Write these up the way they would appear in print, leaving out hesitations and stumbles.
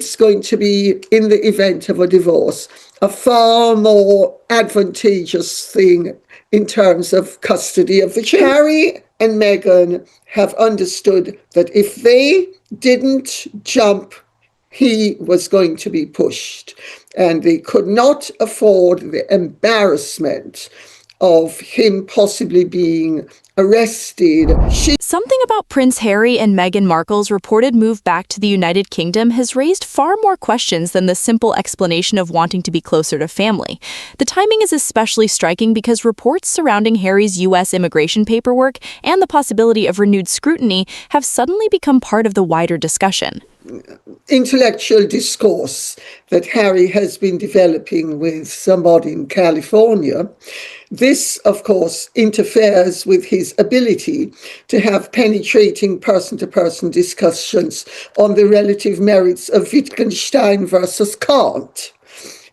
It's going to be, in the event of a divorce, a far more advantageous thing in terms of custody of the children. Harry and Meghan have understood that if they didn't jump, he was going to be pushed, and they could not afford the embarrassment of him possibly being arrested. Something about Prince Harry and Meghan Markle's reported move back to the United Kingdom has raised far more questions than the simple explanation of wanting to be closer to family. The timing is especially striking because reports surrounding Harry's U.S. immigration paperwork and the possibility of renewed scrutiny have suddenly become part of the wider discussion. Intellectual discourse that Harry has been developing with somebody in California. This, of course, interferes with his ability to have penetrating person-to-person discussions on the relative merits of Wittgenstein versus Kant.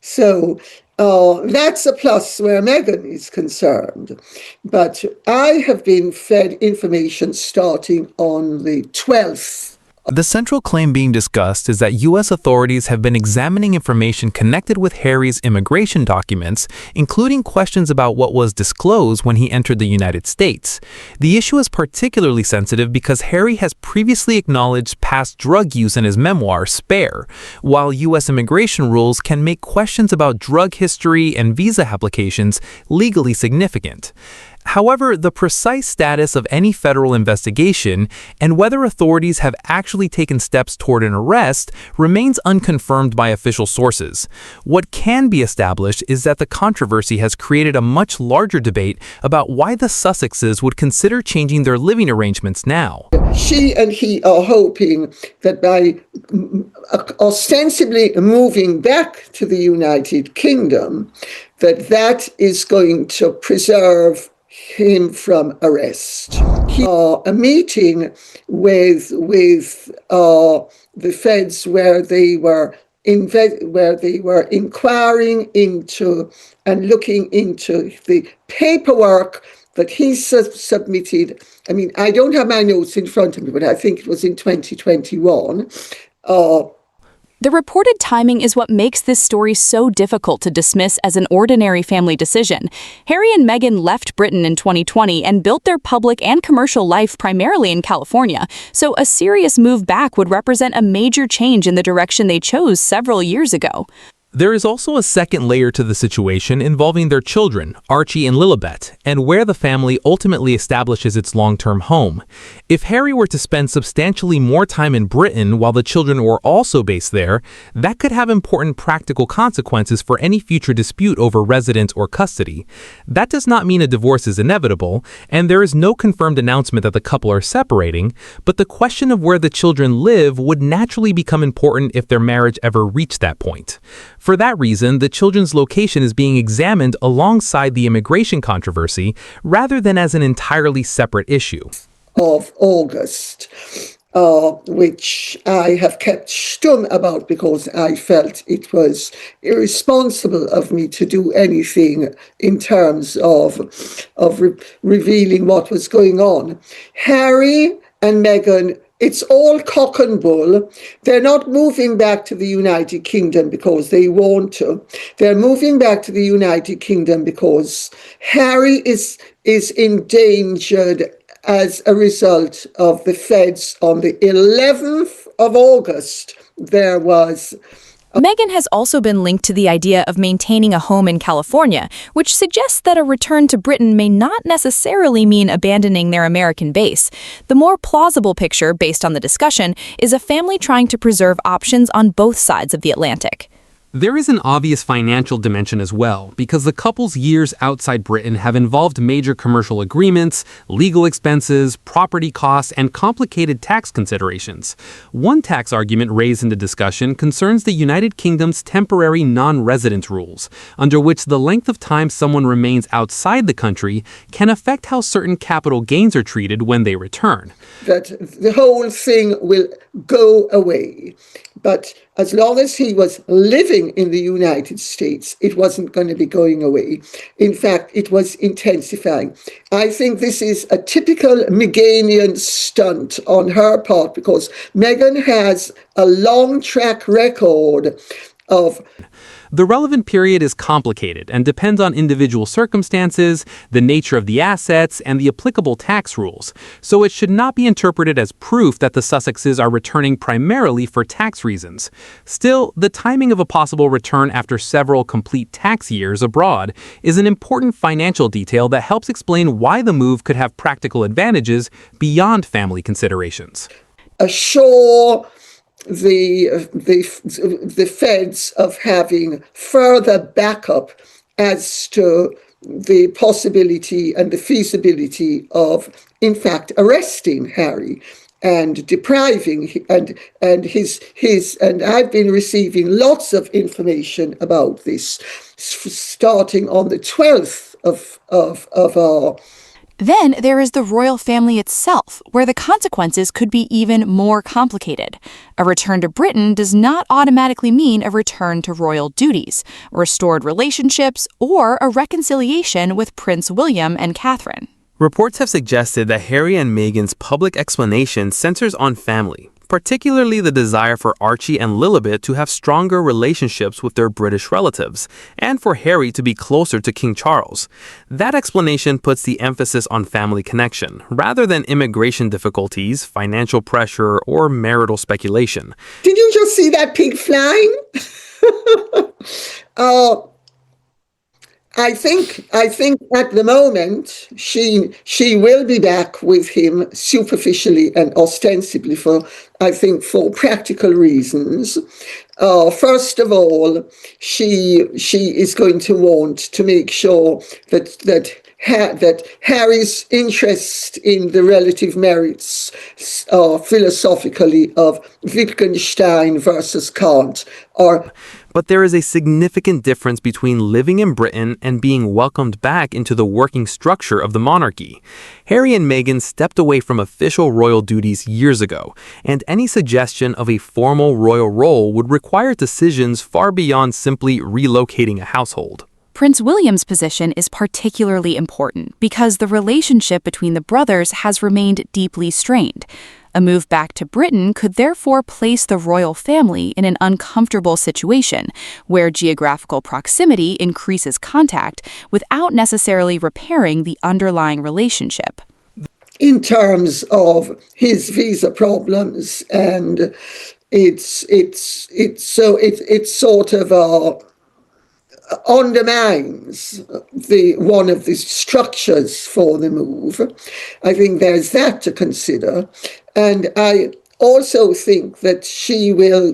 So that's a plus where Meghan is concerned. But I have been fed information starting on the 12th. The central claim being discussed is that U.S. authorities have been examining information connected with Harry's immigration documents, including questions about what was disclosed when he entered the United States. The issue is particularly sensitive because Harry has previously acknowledged past drug use in his memoir, Spare, while U.S. immigration rules can make questions about drug history and visa applications legally significant. However, the precise status of any federal investigation and whether authorities have actually taken steps toward an arrest remains unconfirmed by official sources. What can be established is that the controversy has created a much larger debate about why the Sussexes would consider changing their living arrangements now. She and he are hoping that by ostensibly moving back to the United Kingdom, that is going to preserve him from arrest. He a meeting with the feds where they were inquiring into and looking into the paperwork that he submitted. I mean, I don't have my notes in front of me, but I think it was in 2021. The reported timing is what makes this story so difficult to dismiss as an ordinary family decision. Harry and Meghan left Britain in 2020 and built their public and commercial life primarily in California, so a serious move back would represent a major change in the direction they chose several years ago. There is also a second layer to the situation involving their children, Archie and Lilibet, and where the family ultimately establishes its long-term home. If Harry were to spend substantially more time in Britain while the children were also based there, that could have important practical consequences for any future dispute over residence or custody. That does not mean a divorce is inevitable, and there is no confirmed announcement that the couple are separating, but the question of where the children live would naturally become important if their marriage ever reached that point. For that reason, the children's location is being examined alongside the immigration controversy rather than as an entirely separate issue. Of August, which I have kept stum about because I felt it was irresponsible of me to do anything in terms of revealing what was going on. Harry and Meghan, it's all cock and bull. They're not moving back to the United Kingdom because they want to. They're moving back to the United Kingdom because Harry is endangered as a result of the feds. On the 11th of August, there was... Meghan has also been linked to the idea of maintaining a home in California, which suggests that a return to Britain may not necessarily mean abandoning their American base. The more plausible picture, based on the discussion, is a family trying to preserve options on both sides of the Atlantic. There is an obvious financial dimension as well, because the couple's years outside Britain have involved major commercial agreements, legal expenses, property costs, and complicated tax considerations. One tax argument raised in the discussion concerns the United Kingdom's temporary non-residence rules, under which the length of time someone remains outside the country can affect how certain capital gains are treated when they return. That the whole thing will go away. But as long as he was living in the United States, it wasn't going to be going away. In fact, fact, it was intensifying. I think this is a typical Meghan stunt on her part because Meghan has a long track record of. The relevant period is complicated and depends on individual circumstances, the nature of the assets, and the applicable tax rules, so it should not be interpreted as proof that the Sussexes are returning primarily for tax reasons. Still, the timing of a possible return after several complete tax years abroad is an important financial detail that helps explain why the move could have practical advantages beyond family considerations. Assure the feds of having further backup as to the possibility and the feasibility of, in fact, arresting Harry and depriving and I've been receiving lots of information about this starting on the 12th of our. Then there is the royal family itself, where the consequences could be even more complicated. A return to Britain does not automatically mean a return to royal duties, restored relationships, or a reconciliation with Prince William and Catherine. Reports have suggested that Harry and Meghan's public explanation centers on family, particularly the desire for Archie and Lilibet to have stronger relationships with their British relatives, and for Harry to be closer to King Charles. That explanation puts the emphasis on family connection, rather than immigration difficulties, financial pressure, or marital speculation. Did you just see that pig flying? I think at the moment she will be back with him superficially and ostensibly for practical reasons. First of all, she is going to want to make sure that Harry's interest in the relative merits philosophically of Wittgenstein versus Kant are. But there is a significant difference between living in Britain and being welcomed back into the working structure of the monarchy. Harry and Meghan stepped away from official royal duties years ago, and any suggestion of a formal royal role would require decisions far beyond simply relocating a household. Prince William's position is particularly important because the relationship between the brothers has remained deeply strained. A move back to Britain could therefore place the royal family in an uncomfortable situation, where geographical proximity increases contact without necessarily repairing the underlying relationship. In terms of his visa problems, and it's sort of undermines one of the structures for the move. I think there's that to consider. And I also think that she will,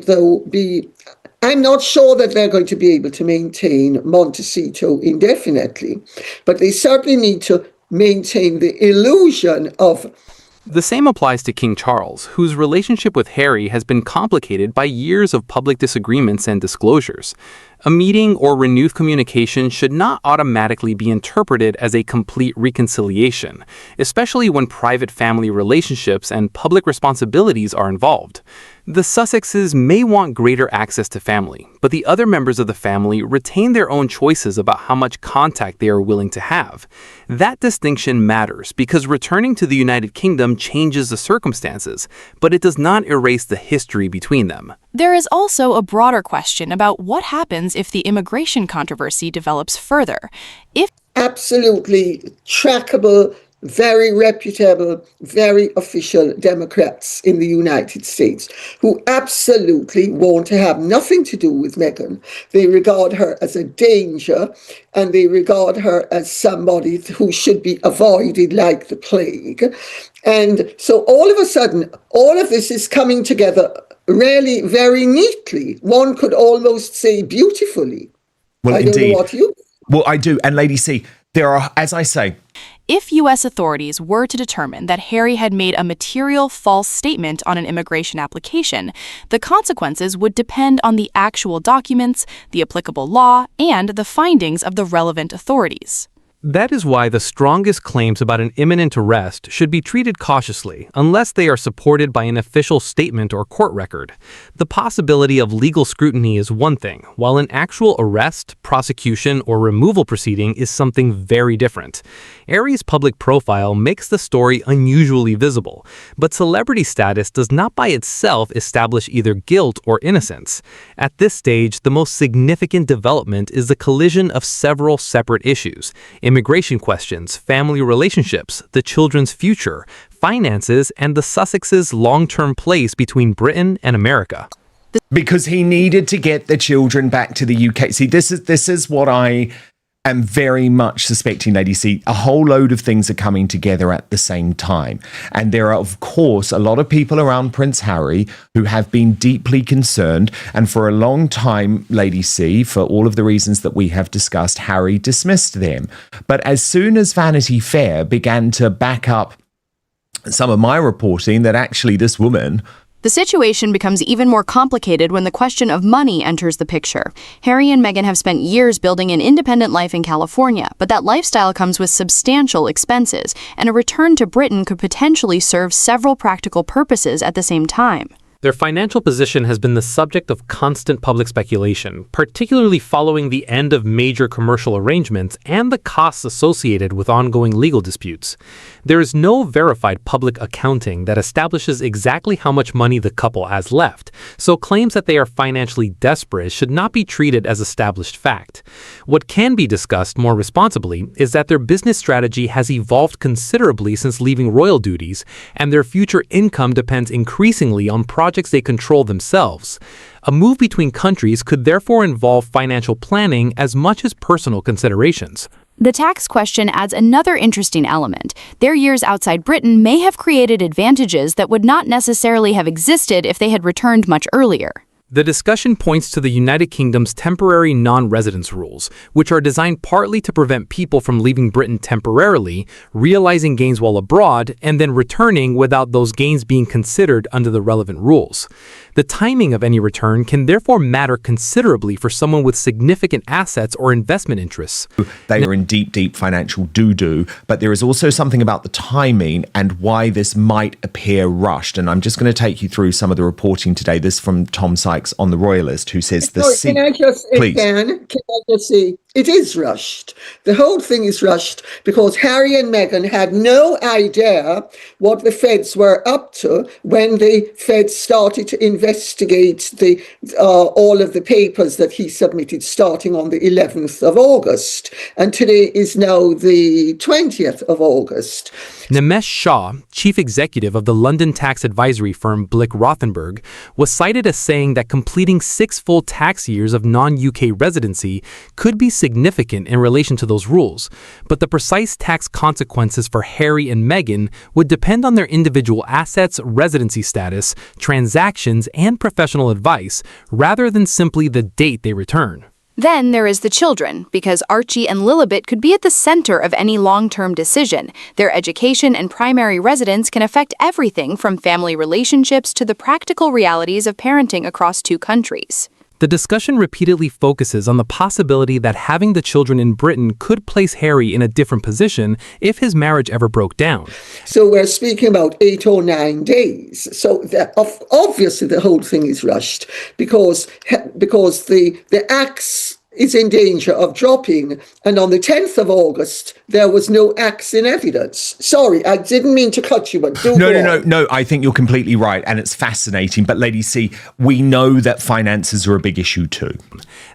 I'm not sure that they're going to be able to maintain Montecito indefinitely, but they certainly need to maintain the illusion of. The same applies to King Charles, whose relationship with Harry has been complicated by years of public disagreements and disclosures. A meeting or renewed communication should not automatically be interpreted as a complete reconciliation, especially when private family relationships and public responsibilities are involved. The Sussexes may want greater access to family, but the other members of the family retain their own choices about how much contact they are willing to have. That distinction matters because returning to the United Kingdom changes the circumstances, but it does not erase the history between them. There is also a broader question about what happens if the immigration controversy develops further. Absolutely trackable, very reputable, very official Democrats in the United States who absolutely want to have nothing to do with Meghan. They regard her as a danger, and they regard her as somebody who should be avoided like the plague. And so all of a sudden, all of this is coming together really very neatly. One could almost say beautifully. Well, I indeed. don't know what you. Well, I do. And Lady C, there are, as I say, If U.S. authorities were to determine that Harry had made a material false statement on an immigration application, the consequences would depend on the actual documents, the applicable law, and the findings of the relevant authorities. That is why the strongest claims about an imminent arrest should be treated cautiously, unless they are supported by an official statement or court record. The possibility of legal scrutiny is one thing, while an actual arrest, prosecution, or removal proceeding is something very different. Harry's public profile makes the story unusually visible, but celebrity status does not by itself establish either guilt or innocence. At this stage, the most significant development is the collision of several separate issues: immigration questions, family relationships, the children's future, finances, and the Sussexes' long-term place between Britain and America. Because he needed to get the children back to the UK. See, this is what I am very much suspecting, Lady C. A whole load of things are coming together at the same time. And there are, of course, a lot of people around Prince Harry who have been deeply concerned. And for a long time, Lady C, for all of the reasons that we have discussed, Harry dismissed them. But as soon as Vanity Fair began to back up some of my reporting that actually this woman... The situation becomes even more complicated when the question of money enters the picture. Harry and Meghan have spent years building an independent life in California, but that lifestyle comes with substantial expenses, and a return to Britain could potentially serve several practical purposes at the same time. Their financial position has been the subject of constant public speculation, particularly following the end of major commercial arrangements and the costs associated with ongoing legal disputes. There is no verified public accounting that establishes exactly how much money the couple has left, so claims that they are financially desperate should not be treated as established fact. What can be discussed more responsibly is that their business strategy has evolved considerably since leaving royal duties, and their future income depends increasingly on projects they control themselves. A move between countries could therefore involve financial planning as much as personal considerations. The tax question adds another interesting element. Their years outside Britain may have created advantages that would not necessarily have existed if they had returned much earlier. The discussion points to the United Kingdom's temporary non-residence rules, which are designed partly to prevent people from leaving Britain temporarily, realizing gains while abroad, and then returning without those gains being considered under the relevant rules. The timing of any return can therefore matter considerably for someone with significant assets or investment interests. They are in deep financial doo-doo, but there is also something about the timing and why this might appear rushed. And I'm just going to take you through some of the reporting today. This from Tom Sykes on the Royalist, who says Can I just say, it is rushed. The whole thing is rushed because Harry and Meghan had no idea what the feds were up to when the feds started to investigate all of the papers that he submitted starting on the 11th of August. And today is now the 20th of August. Nimesh Shah, chief executive of the London tax advisory firm Blick Rothenberg, was cited as saying that completing 6 full tax years of non-UK residency could be significant in relation to those rules, but the precise tax consequences for Harry and Meghan would depend on their individual assets, residency status, transactions, and professional advice, rather than simply the date they return. Then there is the children, because Archie and Lilibet could be at the center of any long-term decision. Their education and primary residence can affect everything from family relationships to the practical realities of parenting across 2 countries. The discussion repeatedly focuses on the possibility that having the children in Britain could place Harry in a different position if his marriage ever broke down. So we're speaking about 8 or 9 days. So obviously the whole thing is rushed because the axe is in danger of dropping. And on the 10th of August, there was no axe in evidence. Sorry, I didn't mean to cut you, but No, I think you're completely right. And it's fascinating. But Lady C, we know that finances are a big issue too.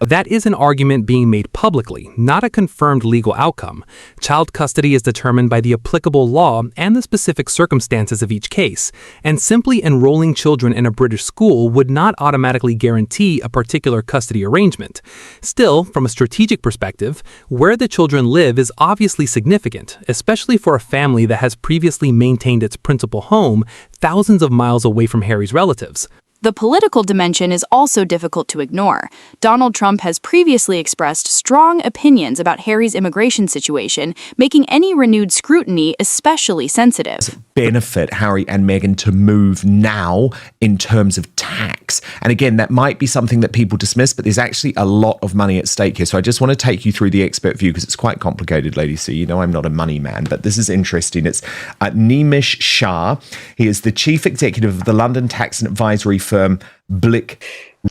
That is an argument being made publicly, not a confirmed legal outcome. Child custody is determined by the applicable law and the specific circumstances of each case, and simply enrolling children in a British school would not automatically guarantee a particular custody arrangement. Still, from a strategic perspective, where the children live is obviously significant, especially for a family that has previously maintained its principal home thousands of miles away from Harry's relatives. The political dimension is also difficult to ignore. Donald Trump has previously expressed strong opinions about Harry's immigration situation, making any renewed scrutiny especially sensitive. Benefit Harry and Meghan to move now in terms of tax. And again, that might be something that people dismiss, but there's actually a lot of money at stake here. So I just want to take you through the expert view because it's quite complicated, ladies. So you know I'm not a money man, but this is interesting. It's Nimish Shah. He is the chief executive of the London tax and advisory firm Blick.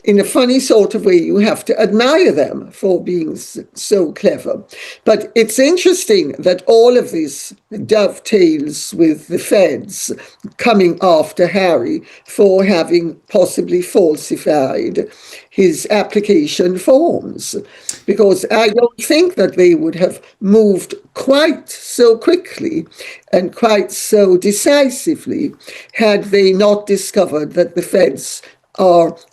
In a funny sort of way, you have to admire them for being so clever. But it's interesting that all of this dovetails with the feds coming after Harry for having possibly falsified his application forms. Because I don't think that they would have moved quite so quickly and quite so decisively had they not discovered that the feds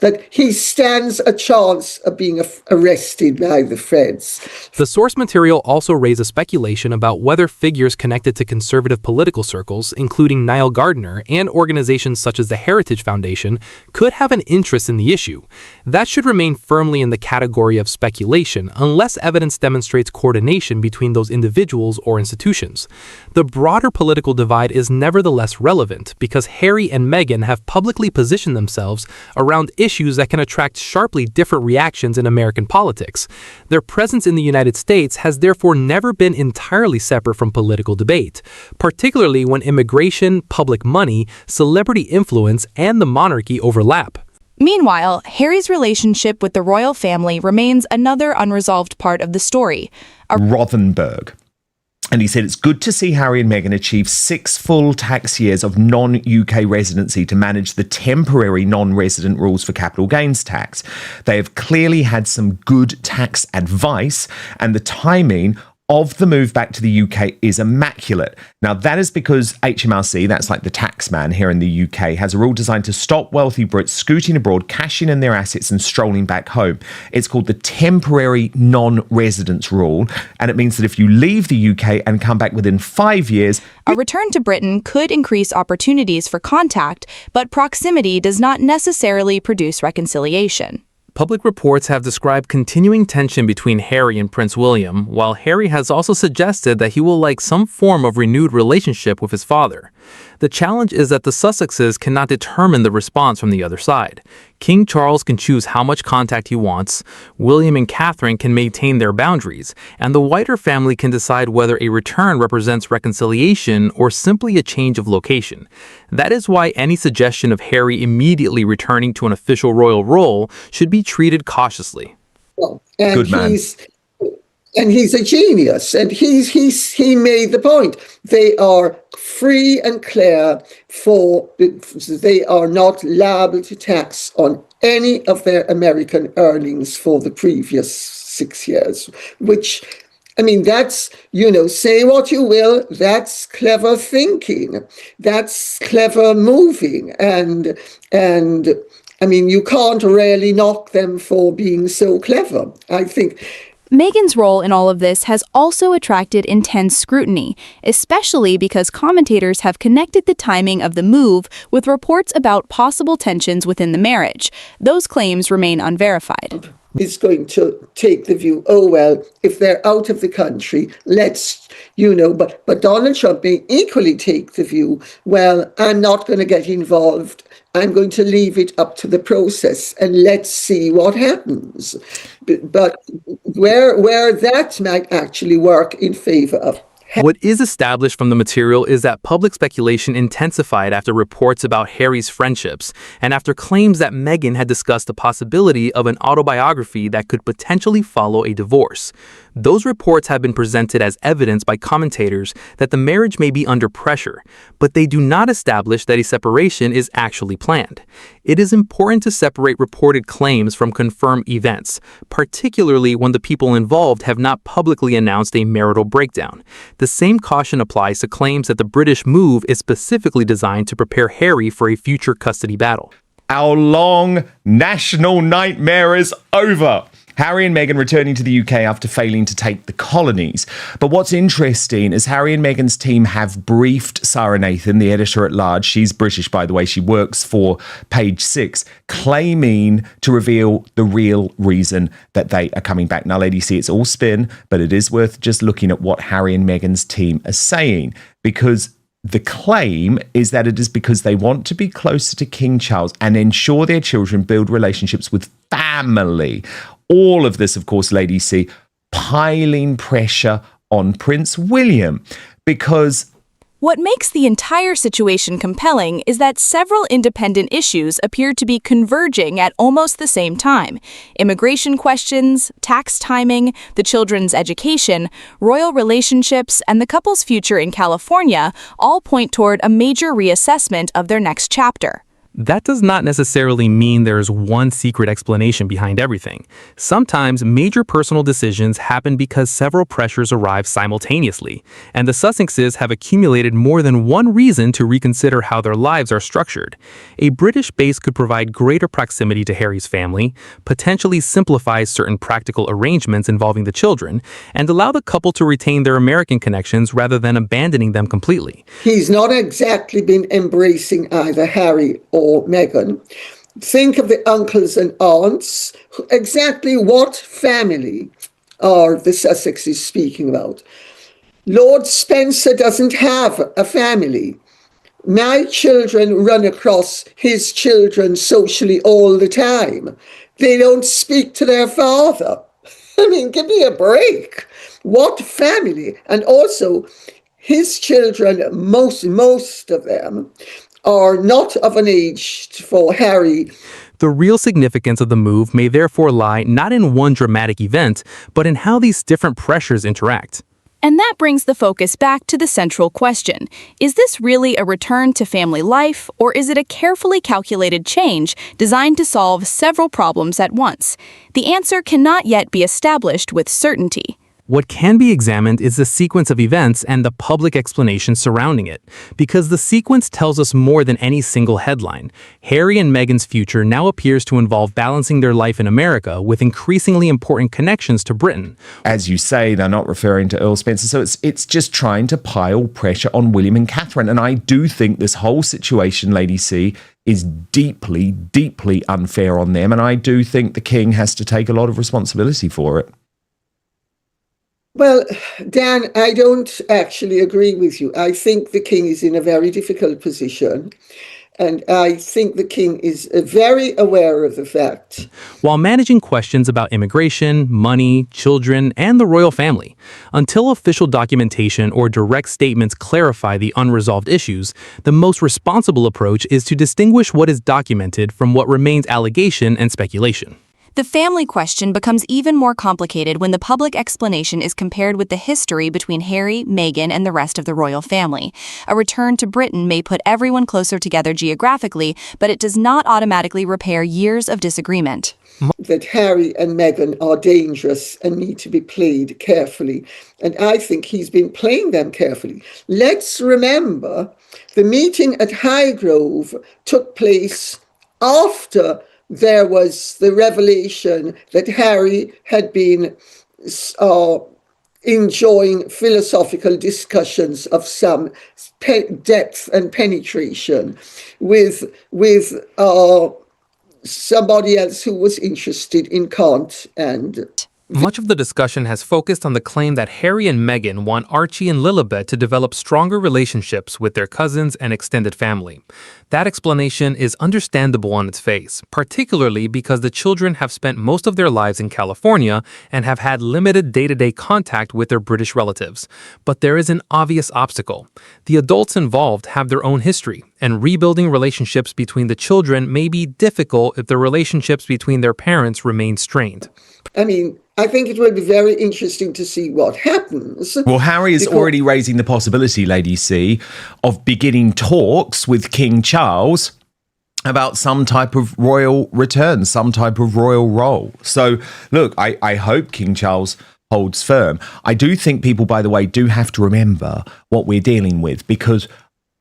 that he stands a chance of being arrested by the feds. The source material also raises speculation about whether figures connected to conservative political circles, including Niall Gardner and organizations such as the Heritage Foundation, could have an interest in the issue. That should remain firmly in the category of speculation unless evidence demonstrates coordination between those individuals or institutions. The broader political divide is nevertheless relevant because Harry and Meghan have publicly positioned themselves around issues that can attract sharply different reactions in American politics. Their presence in the United States has therefore never been entirely separate from political debate, particularly when immigration, public money, celebrity influence, and the monarchy overlap. Meanwhile, Harry's relationship with the royal family remains another unresolved part of the story. Rothenberg. And he said, it's good to see Harry and Meghan achieve 6 full tax years of non-UK residency to manage the temporary non-resident rules for capital gains tax. They have clearly had some good tax advice, and the timing of the move back to the UK is immaculate. Now, that is because HMRC, that's like the tax man here in the UK, has a rule designed to stop wealthy Brits scooting abroad, cashing in their assets and strolling back home. It's called the temporary non-residence rule, and it means that if you leave the UK and come back within 5 years, a return to Britain could increase opportunities for contact, but proximity does not necessarily produce reconciliation. Public reports have described continuing tension between Harry and Prince William, while Harry has also suggested that he will like some form of renewed relationship with his father. The challenge is that the Sussexes cannot determine the response from the other side. King Charles can choose how much contact he wants, William and Catherine can maintain their boundaries, and the Whiter family can decide whether a return represents reconciliation or simply a change of location. That is why any suggestion of Harry immediately returning to an official royal role should be treated cautiously. Well, and good man. He's a genius, and he made the point. They are free and clear they are not liable to tax on any of their American earnings for the previous 6 years, which, I mean, that's, say what you will, that's clever thinking, that's clever moving, and I mean, you can't really knock them for being so clever, I think. Meghan's role in all of this has also attracted intense scrutiny, especially because commentators have connected the timing of the move with reports about possible tensions within the marriage. Those claims remain unverified. Is going to take the view, oh, well, if they're out of the country, let's, but Donald Trump may equally take the view, well, I'm not going to get involved. I'm going to leave it up to the process and let's see what happens. But where that might actually work in favor of what is established from the material is that public speculation intensified after reports about Harry's friendships and after claims that Meghan had discussed the possibility of an autobiography that could potentially follow a divorce. Those reports have been presented as evidence by commentators that the marriage may be under pressure, but they do not establish that a separation is actually planned. It is important to separate reported claims from confirmed events, particularly when the people involved have not publicly announced a marital breakdown. The same caution applies to claims that the British move is specifically designed to prepare Harry for a future custody battle. Our long national nightmare is over. Harry and Meghan returning to the UK after failing to take the colonies. But what's interesting is Harry and Meghan's team have briefed Sarah Nathan, the editor-at-large. She's British, by the way. She works for Page Six, claiming to reveal the real reason that they are coming back. Now, Lady C, it's all spin, but it is worth just looking at what Harry and Meghan's team are saying, because the claim is that it is because they want to be closer to King Charles and ensure their children build relationships with family. All of this, of course, Lady C, piling pressure on Prince William, because What makes the entire situation compelling is that several independent issues appear to be converging at almost the same time. Immigration questions, tax timing, the children's education, royal relationships, and the couple's future in California all point toward a major reassessment of their next chapter. That does not necessarily mean there's one secret explanation behind everything. Sometimes major personal decisions happen because several pressures arrive simultaneously, and the Sussexes have accumulated more than one reason to reconsider how their lives are structured. A British base could provide greater proximity to Harry's family, potentially simplify certain practical arrangements involving the children, and allow the couple to retain their American connections rather than abandoning them completely. He's not exactly been embracing either Harry or Meghan. Think of the uncles and aunts. Exactly what family are the Sussexes speaking about? Lord Spencer doesn't have a family. My children run across his children socially all the time. They don't speak to their father. I mean, give me a break. What family? And also, his children, most of them, are not of an age for Harry. The real significance of the move may therefore lie not in one dramatic event, but in how these different pressures interact. And that brings the focus back to the central question. Is this really a return to family life, or is it a carefully calculated change designed to solve several problems at once? The answer cannot yet be established with certainty. What can be examined is the sequence of events and the public explanation surrounding it, because the sequence tells us more than any single headline. Harry and Meghan's future now appears to involve balancing their life in America with increasingly important connections to Britain. As you say, they're not referring to Earl Spencer, so it's just trying to pile pressure on William and Catherine. And I do think this whole situation, Lady C, is deeply, deeply unfair on them, and I do think the King has to take a lot of responsibility for it. Well, Dan, I don't actually agree with you. I think the King is in a very difficult position. And I think the King is very aware of the fact. While managing questions about immigration, money, children, and the royal family, until official documentation or direct statements clarify the unresolved issues, the most responsible approach is to distinguish what is documented from what remains allegation and speculation. The family question becomes even more complicated when the public explanation is compared with the history between Harry, Meghan, and the rest of the royal family. A return to Britain may put everyone closer together geographically, but it does not automatically repair years of disagreement. That Harry and Meghan are dangerous and need to be played carefully. And I think he's been playing them carefully. Let's remember the meeting at Highgrove took place after there was the revelation that Harry had been enjoying philosophical discussions of some depth and penetration with somebody else who was interested in Kant and... Much of the discussion has focused on the claim that Harry and Meghan want Archie and Lilibet to develop stronger relationships with their cousins and extended family. That explanation is understandable on its face, particularly because the children have spent most of their lives in California and have had limited day-to-day contact with their British relatives. But there is an obvious obstacle. The adults involved have their own history, and rebuilding relationships between the children may be difficult if the relationships between their parents remain strained. I mean, I think it will be very interesting to see what happens. Well, Harry is already raising the possibility, Lady C, of beginning talks with King Charles about some type of royal return, some type of royal role. So, look, I hope King Charles holds firm. I do think people, by the way, do have to remember what we're dealing with, because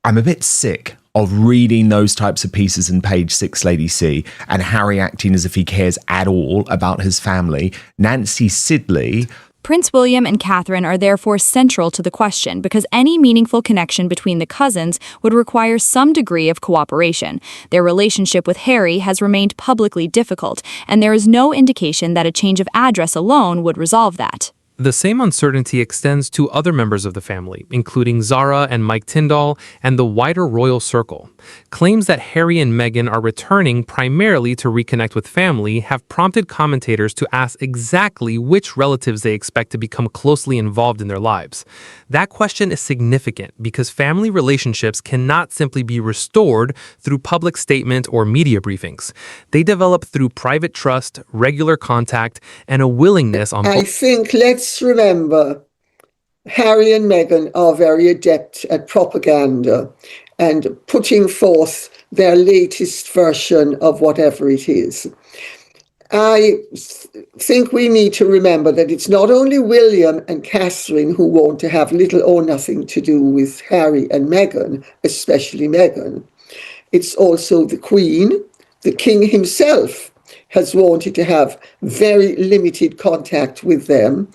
I'm a bit sick of reading those types of pieces in page 6, Lady C, and Harry acting as if he cares at all about his family. Nancy Sidley. Prince William and Catherine are therefore central to the question because any meaningful connection between the cousins would require some degree of cooperation. Their relationship with Harry has remained publicly difficult, and there is no indication that a change of address alone would resolve that. The same uncertainty extends to other members of the family, including Zara and Mike Tyndall and the wider royal circle. Claims that Harry and Meghan are returning primarily to reconnect with family have prompted commentators to ask exactly which relatives they expect to become closely involved in their lives. That question is significant because family relationships cannot simply be restored through public statement or media briefings. They develop through private trust, regular contact, and a willingness on I think let's remember Harry and Meghan are very adept at propaganda and putting forth their latest version of whatever it is. I think we need to remember that it's not only William and Catherine who want to have little or nothing to do with Harry and Meghan, especially Meghan. It's also the Queen. The King himself has wanted to have very limited contact with them,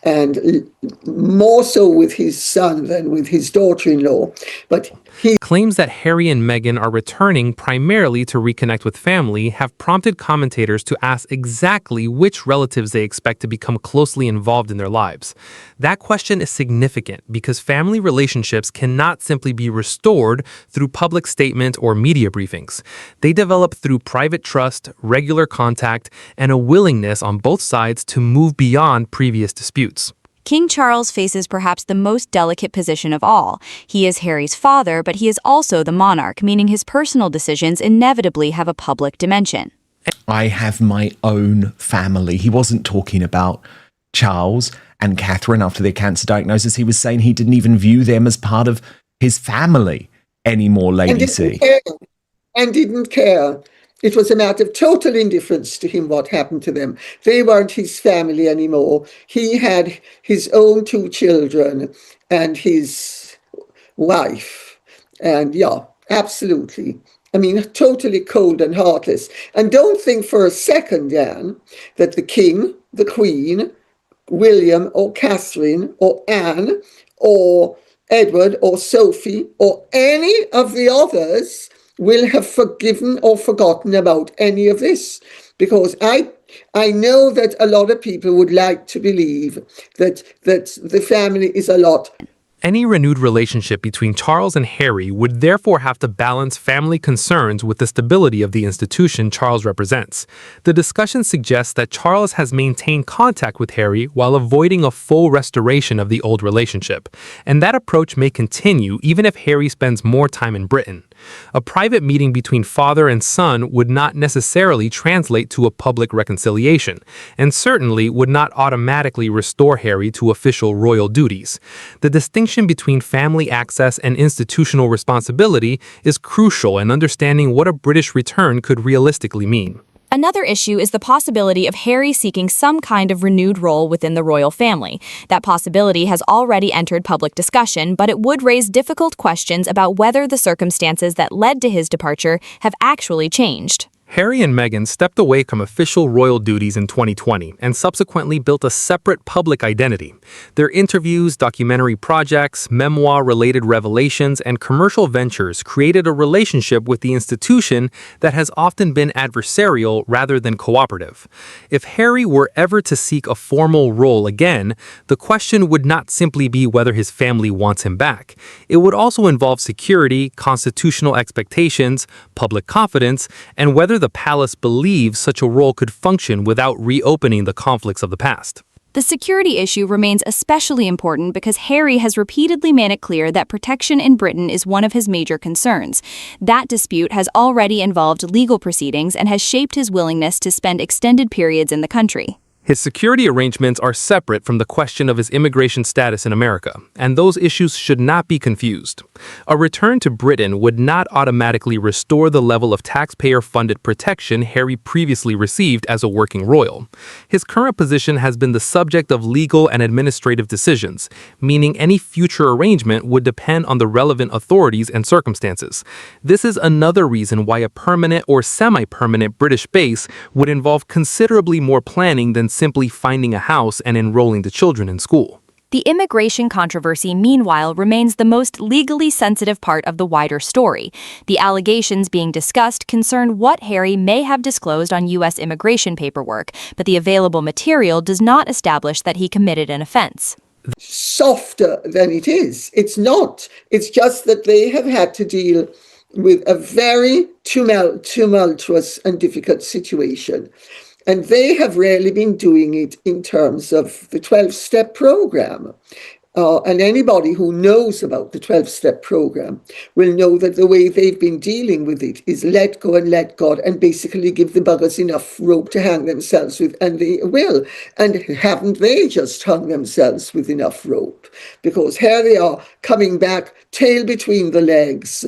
and more so with his son than with his daughter-in-law. But he claims that Harry and Meghan are returning primarily to reconnect with family have prompted commentators to ask exactly which relatives they expect to become closely involved in their lives. That question is significant because family relationships cannot simply be restored through public statement or media briefings. They develop through private trust, regular contact, and a willingness on both sides to move beyond previous disputes. King Charles faces perhaps the most delicate position of all. He is Harry's father, but he is also the monarch, meaning his personal decisions inevitably have a public dimension. I have my own family. He wasn't talking about Charles and Catherine after their cancer diagnosis. He was saying he didn't even view them as part of his family anymore, Lady C. And didn't care. It was a matter of total indifference to him what happened to them. They weren't his family anymore. He had his own 2 children and his wife. And yeah, absolutely. I mean, totally cold and heartless. And don't think for a second, Dan, that the King, the Queen, William or Catherine or Anne or Edward or Sophie or any of the others will have forgiven or forgotten about any of this, because I know that a lot of people would like to believe that the family is a lot. Any renewed relationship between Charles and Harry would therefore have to balance family concerns with the stability of the institution Charles represents. The discussion suggests that Charles has maintained contact with Harry while avoiding a full restoration of the old relationship, and that approach may continue even if Harry spends more time in Britain. A private meeting between father and son would not necessarily translate to a public reconciliation, and certainly would not automatically restore Harry to official royal duties. The distinction between family access and institutional responsibility is crucial in understanding what a British return could realistically mean. Another issue is the possibility of Harry seeking some kind of renewed role within the royal family. That possibility has already entered public discussion, but it would raise difficult questions about whether the circumstances that led to his departure have actually changed. Harry and Meghan stepped away from official royal duties in 2020 and subsequently built a separate public identity. Their interviews, documentary projects, memoir-related revelations, and commercial ventures created a relationship with the institution that has often been adversarial rather than cooperative. If Harry were ever to seek a formal role again, the question would not simply be whether his family wants him back. It would also involve security, constitutional expectations, public confidence, and whether the palace believes such a role could function without reopening the conflicts of the past. The security issue remains especially important because Harry has repeatedly made it clear that protection in Britain is one of his major concerns. That dispute has already involved legal proceedings and has shaped his willingness to spend extended periods in the country. His security arrangements are separate from the question of his immigration status in America, and those issues should not be confused. A return to Britain would not automatically restore the level of taxpayer-funded protection Harry previously received as a working royal. His current position has been the subject of legal and administrative decisions, meaning any future arrangement would depend on the relevant authorities and circumstances. This is another reason why a permanent or semi-permanent British base would involve considerably more planning than simply finding a house and enrolling the children in school. The immigration controversy, meanwhile, remains the most legally sensitive part of the wider story. The allegations being discussed concern what Harry may have disclosed on U.S. immigration paperwork, but the available material does not establish that he committed an offense. Softer than it is. It's not. It's just that they have had to deal with a very tumultuous and difficult situation. And they have rarely been doing it in terms of the 12-step program. And anybody who knows about the 12-step program will know that the way they've been dealing with it is let go and let God and basically give the buggers enough rope to hang themselves with, and they will. And haven't they just hung themselves with enough rope? Because here they are coming back, tail between the legs,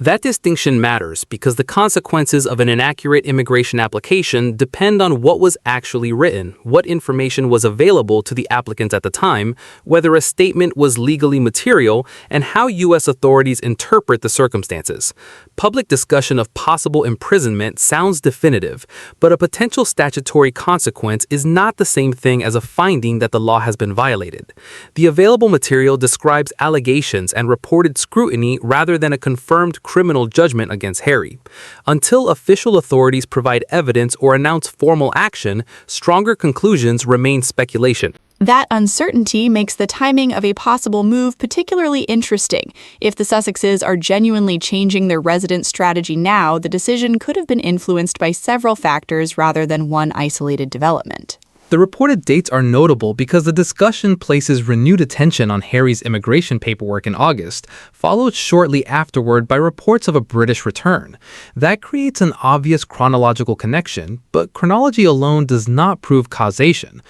That distinction matters because the consequences of an inaccurate immigration application depend on what was actually written, what information was available to the applicants at the time, whether a statement was legally material, and how U.S. authorities interpret the circumstances. Public discussion of possible imprisonment sounds definitive, but a potential statutory consequence is not the same thing as a finding that the law has been violated. The available material describes allegations and reported scrutiny rather than a confirmed criminal judgment against Harry. Until official authorities provide evidence or announce formal action, stronger conclusions remain speculation. That uncertainty makes the timing of a possible move particularly interesting. If the Sussexes are genuinely changing their residence strategy now, the decision could have been influenced by several factors rather than one isolated development. The reported dates are notable because the discussion places renewed attention on Harry's immigration paperwork in August, followed shortly afterward by reports of a British return. That creates an obvious chronological connection, but chronology alone does not prove causation.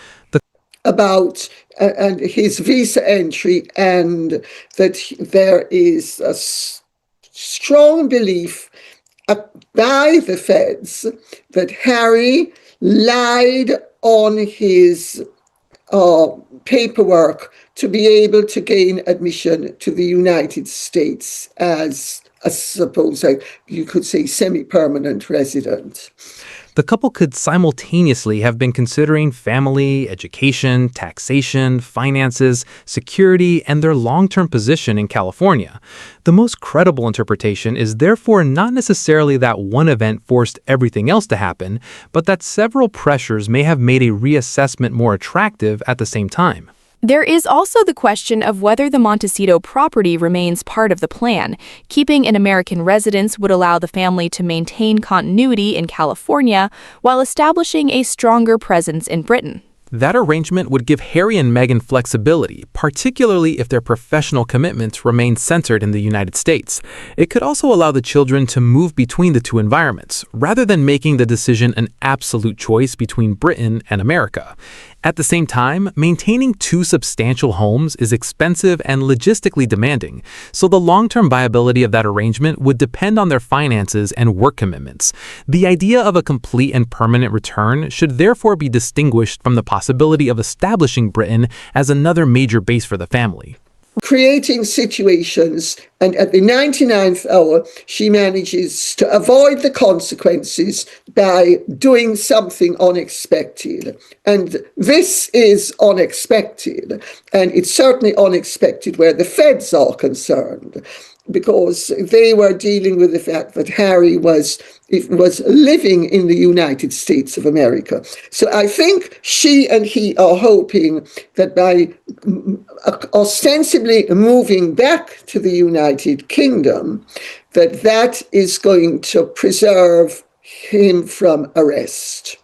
About and his visa entry, and that there is a strong belief by the feds that Harry lied on his paperwork to be able to gain admission to the United States as, I suppose you could say, semi-permanent resident. The couple could simultaneously have been considering family, education, taxation, finances, security, and their long-term position in California. The most credible interpretation is therefore not necessarily that one event forced everything else to happen, but that several pressures may have made a reassessment more attractive at the same time. There is also the question of whether the Montecito property remains part of the plan. Keeping an American residence would allow the family to maintain continuity in California while establishing a stronger presence in Britain. That arrangement would give Harry and Meghan flexibility, particularly if their professional commitments remain centered in the United States. It could also allow the children to move between the two environments, rather than making the decision an absolute choice between Britain and America. At the same time, maintaining two substantial homes is expensive and logistically demanding, so the long-term viability of that arrangement would depend on their finances and work commitments. The idea of a complete and permanent return should therefore be distinguished from the possibility of establishing Britain as another major base for the family. Creating situations, and at the 99th hour, she manages to avoid the consequences by doing something unexpected. And this is unexpected, and it's certainly unexpected where the feds are concerned, because they were dealing with the fact that Harry was living in the United States of America. So I think she and he are hoping that by ostensibly moving back to the United Kingdom, that is going to preserve him from arrest.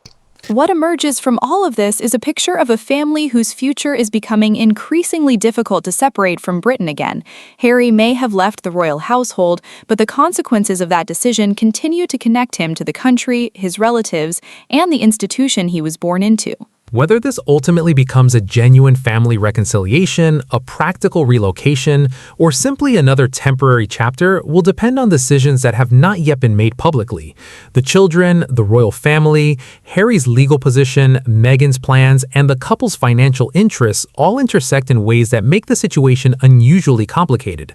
What emerges from all of this is a picture of a family whose future is becoming increasingly difficult to separate from Britain again. Harry may have left the royal household, but the consequences of that decision continue to connect him to the country, his relatives, and the institution he was born into. Whether this ultimately becomes a genuine family reconciliation, a practical relocation, or simply another temporary chapter will depend on decisions that have not yet been made publicly. The children, the royal family, Harry's legal position, Meghan's plans, and the couple's financial interests all intersect in ways that make the situation unusually complicated.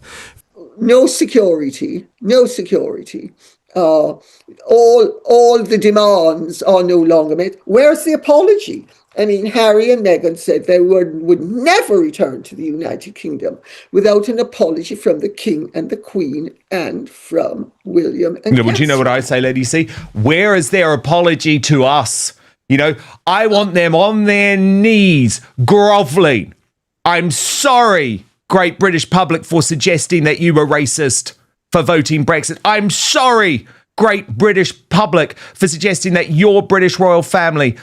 No security, no security. All the demands are no longer met. Where's the apology? I mean, Harry and Meghan said they would never return to the United Kingdom without an apology from the King and the Queen and from William and Would you know what I say, Lady C? Where is their apology to us? I want them on their knees, groveling. I'm sorry, great British public, for suggesting that you were racist for voting Brexit. I'm sorry, great British public, for suggesting that your British royal family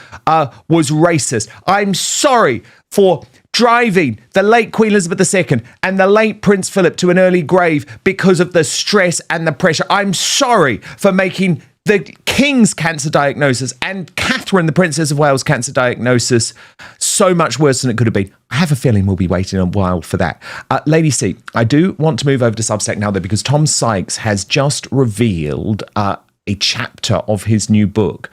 was racist. I'm sorry for driving the late Queen Elizabeth II and the late Prince Philip to an early grave because of the stress and the pressure. I'm sorry for making the King's cancer diagnosis and Catherine, the Princess of Wales, cancer diagnosis so much worse than it could have been. I have a feeling we'll be waiting a while for that. Lady C, I do want to move over to Substack now, though, because Tom Sykes has just revealed a chapter of his new book.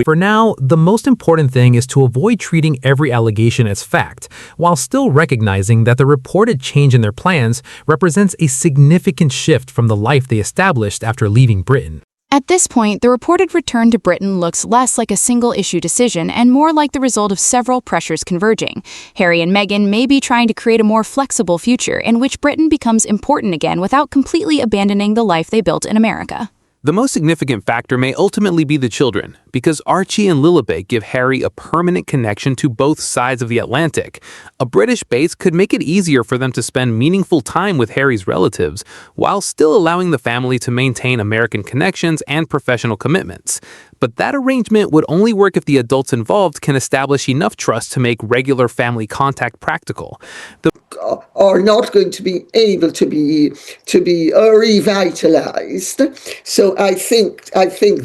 For now, the most important thing is to avoid treating every allegation as fact, while still recognizing that the reported change in their plans represents a significant shift from the life they established after leaving Britain. At this point, the reported return to Britain looks less like a single-issue decision and more like the result of several pressures converging. Harry and Meghan may be trying to create a more flexible future in which Britain becomes important again without completely abandoning the life they built in America. The most significant factor may ultimately be the children, because Archie and Lilibet give Harry a permanent connection to both sides of the Atlantic. A British base could make it easier for them to spend meaningful time with Harry's relatives, while still allowing the family to maintain American connections and professional commitments. But that arrangement would only work if the adults involved can establish enough trust to make regular family contact practical. Are not going to be able to be revitalized. So I think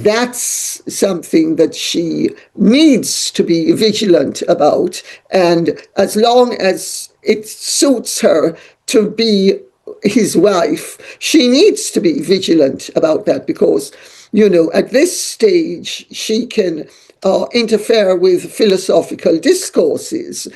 that's something that she needs to be vigilant about. And as long as it suits her to be his wife, she needs to be vigilant about that, because, at this stage, she can interfere with philosophical discourses.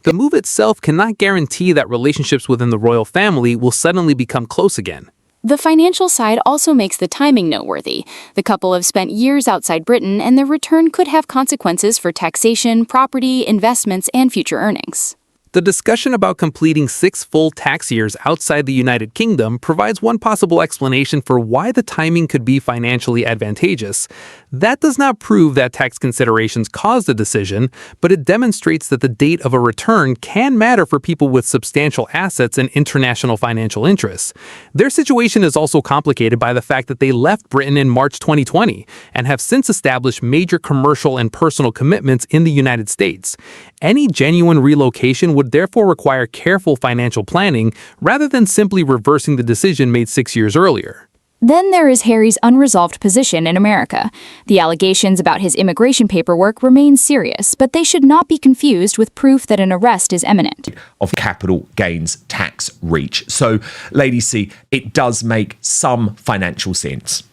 The move itself cannot guarantee that relationships within the royal family will suddenly become close again. The financial side also makes the timing noteworthy. The couple have spent years outside Britain, and their return could have consequences for taxation, property, investments, and future earnings. The discussion about completing 6 full tax years outside the United Kingdom provides one possible explanation for why the timing could be financially advantageous. That does not prove that tax considerations caused the decision, but it demonstrates that the date of a return can matter for people with substantial assets and international financial interests. Their situation is also complicated by the fact that they left Britain in March 2020 and have since established major commercial and personal commitments in the United States. Any genuine relocation would therefore require careful financial planning rather than simply reversing the decision made 6 years earlier. Then there is Harry's unresolved position in America. The allegations about his immigration paperwork remain serious, but they should not be confused with proof that an arrest is imminent. Of capital gains tax reach. So, Lady C, it does make some financial sense.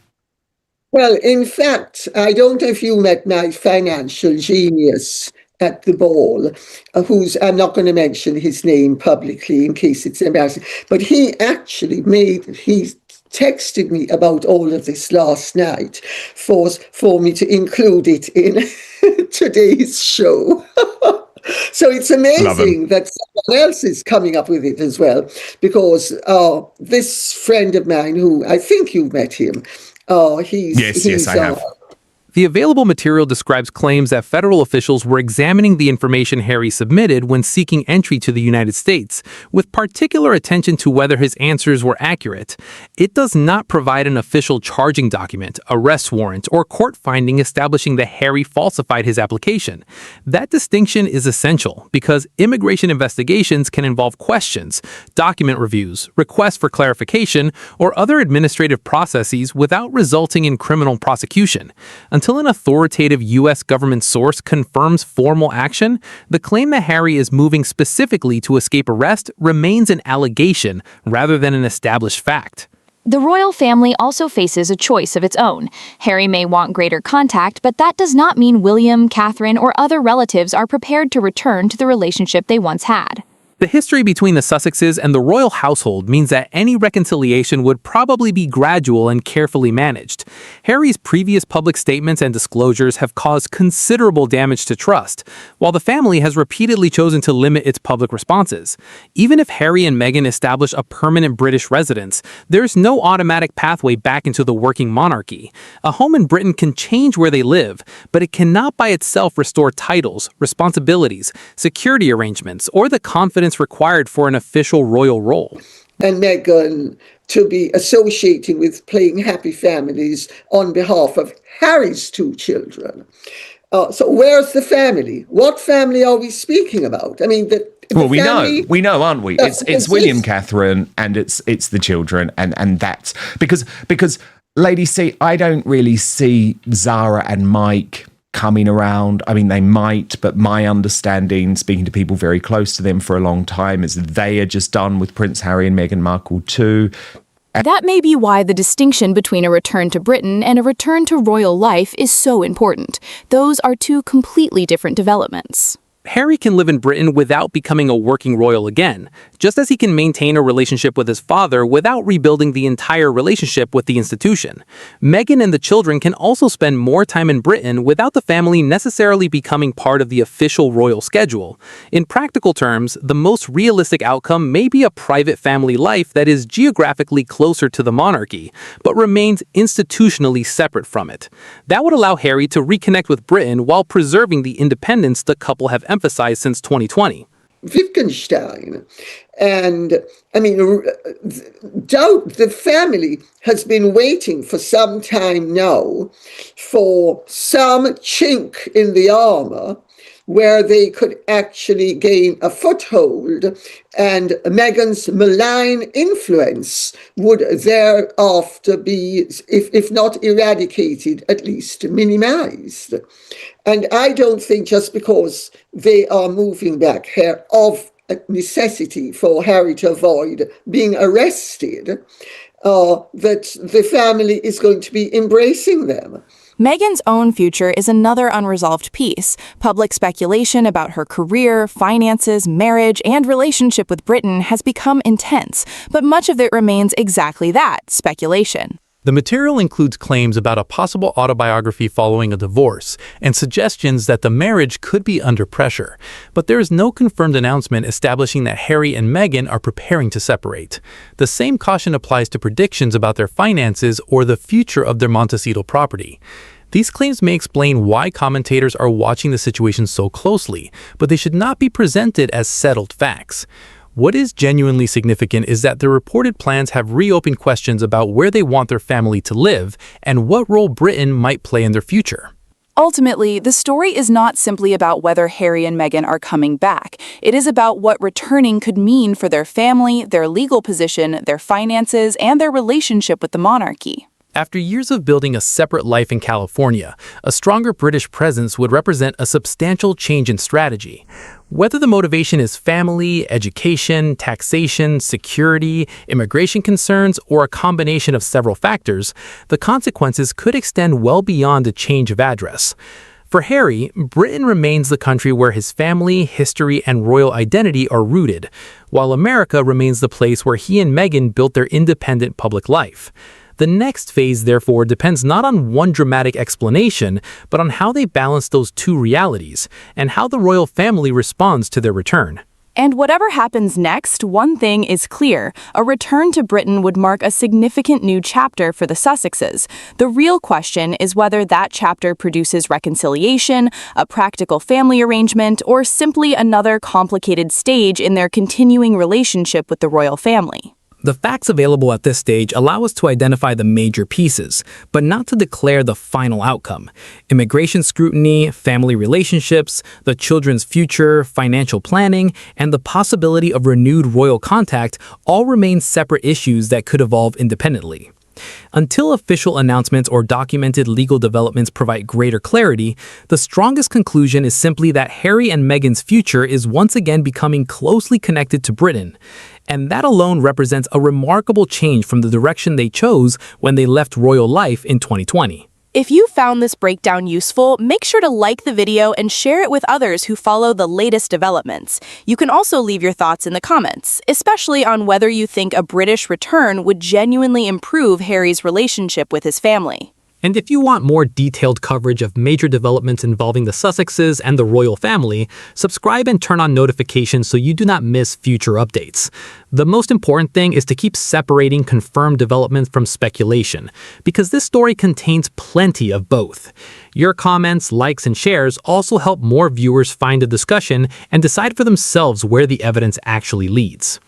Well, in fact, I don't know if you met my financial genius at the ball, I'm not going to mention his name publicly in case it's embarrassing, but he texted me about all of this last night for me to include it in today's show. So it's amazing that someone else is coming up with it as well, because this friend of mine, who I think you've met him, Yes, I have. The available material describes claims that federal officials were examining the information Harry submitted when seeking entry to the United States, with particular attention to whether his answers were accurate. It does not provide an official charging document, arrest warrant, or court finding establishing that Harry falsified his application. That distinction is essential because immigration investigations can involve questions, document reviews, requests for clarification, or other administrative processes without resulting in criminal prosecution. Until an authoritative U.S. government source confirms formal action, the claim that Harry is moving specifically to escape arrest remains an allegation rather than an established fact. The royal family also faces a choice of its own. Harry may want greater contact, but that does not mean William, Catherine, or other relatives are prepared to return to the relationship they once had. The history between the Sussexes and the royal household means that any reconciliation would probably be gradual and carefully managed. Harry's previous public statements and disclosures have caused considerable damage to trust, while the family has repeatedly chosen to limit its public responses. Even if Harry and Meghan establish a permanent British residence, there's no automatic pathway back into the working monarchy. A home in Britain can change where they live, but it cannot by itself restore titles, responsibilities, security arrangements, or the confidence required for an official royal role. And Meghan to be associating with playing happy families on behalf of Harry's two children. So where's the family? What family are we speaking about? I mean, we know, aren't we? It's William, Catherine, and it's the children, and that's because Lady C, I don't really see Zara and Mike coming around. I mean, they might, but my understanding, speaking to people very close to them for a long time, is that they are just done with Prince Harry and Meghan Markle too. That may be why the distinction between a return to Britain and a return to royal life is so important. Those are two completely different developments. Harry can live in Britain without becoming a working royal again, just as he can maintain a relationship with his father without rebuilding the entire relationship with the institution. Meghan and the children can also spend more time in Britain without the family necessarily becoming part of the official royal schedule. In practical terms, the most realistic outcome may be a private family life that is geographically closer to the monarchy, but remains institutionally separate from it. That would allow Harry to reconnect with Britain while preserving the independence the couple have emphasized since 2020. Wittgenstein. And I mean, the family has been waiting for some time now for some chink in the armor where they could actually gain a foothold, and Meghan's malign influence would thereafter be, if not eradicated, at least minimized. And I don't think just because they are moving back here of necessity for Harry to avoid being arrested, that the family is going to be embracing them. Meghan's own future is another unresolved piece. Public speculation about her career, finances, marriage, and relationship with Britain has become intense, but much of it remains exactly that, speculation. The material includes claims about a possible autobiography following a divorce and suggestions that the marriage could be under pressure, but there is no confirmed announcement establishing that Harry and Meghan are preparing to separate. The same caution applies to predictions about their finances or the future of their Montecito property. These claims may explain why commentators are watching the situation so closely, but they should not be presented as settled facts. What is genuinely significant is that the reported plans have reopened questions about where they want their family to live and what role Britain might play in their future. Ultimately, the story is not simply about whether Harry and Meghan are coming back. It is about what returning could mean for their family, their legal position, their finances, and their relationship with the monarchy. After years of building a separate life in California, a stronger British presence would represent a substantial change in strategy. Whether the motivation is family, education, taxation, security, immigration concerns, or a combination of several factors, the consequences could extend well beyond a change of address. For Harry, Britain remains the country where his family, history, and royal identity are rooted, while America remains the place where he and Meghan built their independent public life. The next phase, therefore, depends not on one dramatic explanation, but on how they balance those two realities, and how the royal family responds to their return. And whatever happens next, one thing is clear. A return to Britain would mark a significant new chapter for the Sussexes. The real question is whether that chapter produces reconciliation, a practical family arrangement, or simply another complicated stage in their continuing relationship with the royal family. The facts available at this stage allow us to identify the major pieces, but not to declare the final outcome. Immigration scrutiny, family relationships, the children's future, financial planning, and the possibility of renewed royal contact all remain separate issues that could evolve independently. Until official announcements or documented legal developments provide greater clarity, the strongest conclusion is simply that Harry and Meghan's future is once again becoming closely connected to Britain. And that alone represents a remarkable change from the direction they chose when they left royal life in 2020. If you found this breakdown useful, make sure to like the video and share it with others who follow the latest developments. You can also leave your thoughts in the comments, especially on whether you think a British return would genuinely improve Harry's relationship with his family. And if you want more detailed coverage of major developments involving the Sussexes and the royal family, subscribe and turn on notifications so you do not miss future updates. The most important thing is to keep separating confirmed developments from speculation, because this story contains plenty of both. Your comments, likes, and shares also help more viewers find the discussion and decide for themselves where the evidence actually leads.